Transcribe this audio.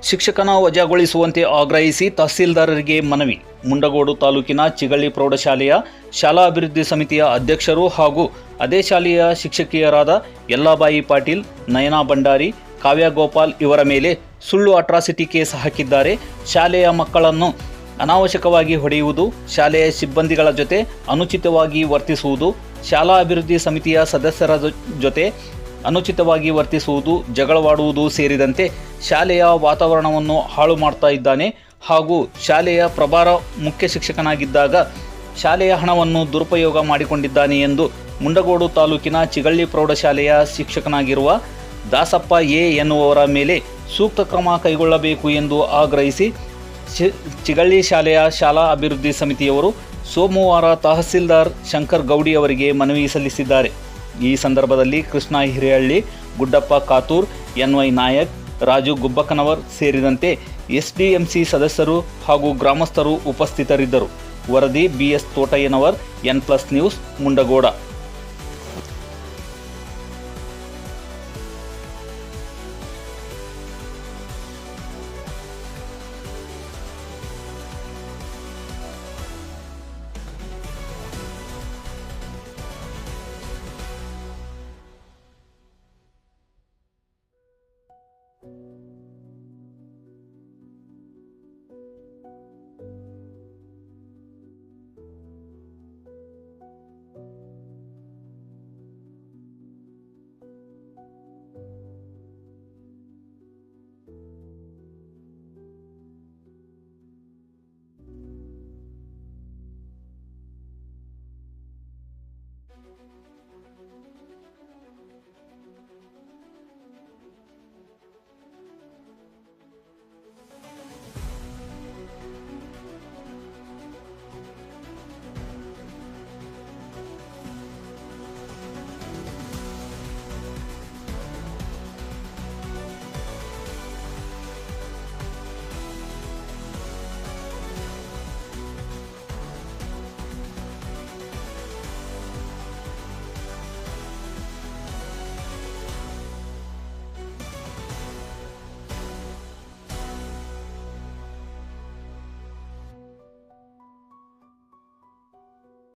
ಶಿಕ್ಷಕನ ವಜಾಗೊಳಿಸುವಂತೆ ಆಗ್ರಹಿಸಿ ತಹಸೀಲ್ದಾರರಿಗೆ ಮನವಿ. ಮುಂಡಗೋಡು ತಾಲೂಕಿನ ಚಿಗಳ್ಳಿ ಪ್ರೌಢಶಾಲೆಯ ಶಾಲಾ ಅಭಿವೃದ್ಧಿ ಸಮಿತಿಯ ಅಧ್ಯಕ್ಷರು ಹಾಗೂ ಅದೇ ಶಾಲೆಯ ಶಿಕ್ಷಕಿಯರಾದ ಯಲ್ಲಾಬಾಯಿ ಪಾಟೀಲ್, ನಯನಾ ಭಂಡಾರಿ, ಕಾವ್ಯ ಗೋಪಾಲ್ ಇವರ ಮೇಲೆ ಸುಳ್ಳು ಅಟ್ರಾಸಿಟಿ ಕೇಸ್ ಹಾಕಿದ್ದಾರೆ. ಶಾಲೆಯ ಮಕ್ಕಳನ್ನು ಅನಾವಶ್ಯಕವಾಗಿ ಹೊಡೆಯುವುದು, ಶಾಲೆಯ ಸಿಬ್ಬಂದಿಗಳ ಜೊತೆ ಅನುಚಿತವಾಗಿ ವರ್ತಿಸುವುದು, ಶಾಲಾ ಅಭಿವೃದ್ಧಿ ಸಮಿತಿಯ ಸದಸ್ಯರ ಜೊತೆ ಅನುಚಿತವಾಗಿ ವರ್ತಿಸುವುದು, ಜಗಳವಾಡುವುದು ಸೇರಿದಂತೆ ಶಾಲೆಯ ವಾತಾವರಣವನ್ನು ಹಾಳು ಮಾಡ್ತಾ ಇದ್ದಾನೆ ಹಾಗೂ ಶಾಲೆಯ ಪ್ರಭಾರ ಮುಖ್ಯ ಶಿಕ್ಷಕನಾಗಿದ್ದಾಗ ಶಾಲೆಯ ಹಣವನ್ನು ದುರುಪಯೋಗ ಮಾಡಿಕೊಂಡಿದ್ದಾನೆ ಎಂದು ಮುಂಡಗೋಡು ತಾಲೂಕಿನ ಚಿಗಳ್ಳಿ ಪ್ರೌಢಶಾಲೆಯ ಶಿಕ್ಷಕನಾಗಿರುವ ದಾಸಪ್ಪ ಎ ಎನ್ನುವವರ ಮೇಲೆ ಸೂಕ್ತ ಕ್ರಮ ಕೈಗೊಳ್ಳಬೇಕು ಎಂದು ಆಗ್ರಹಿಸಿ ಚಿಗಳ್ಳಿ ಶಾಲೆಯ ಶಾಲಾ ಅಭಿವೃದ್ಧಿ ಸಮಿತಿಯವರು ಸೋಮವಾರ ತಹಸೀಲ್ದಾರ್ ಶಂಕರ್ ಗೌಡಿ ಅವರಿಗೆ ಮನವಿ ಸಲ್ಲಿಸಿದ್ದಾರೆ. ಈ ಸಂದರ್ಭದಲ್ಲಿ ಕೃಷ್ಣ ಹಿರೇಹಳ್ಳಿ, ಗುಡ್ಡಪ್ಪ ಕಾತೂರ್, ಎನ್ವೈ ನಾಯಕ್, ರಾಜು ಗುಬ್ಬಕ್ಕನವರ್ ಸೇರಿದಂತೆ ಎಸ್ಡಿಎಂಸಿ ಸದಸ್ಯರು ಹಾಗೂ ಗ್ರಾಮಸ್ಥರು ಉಪಸ್ಥಿತರಿದ್ದರು. ವರದಿ ಬಿಎಸ್ ತೋಟಯ್ಯನವರ್, ಎನ್+ ನ್ಯೂಸ್, ಮುಂಡಗೋಡ.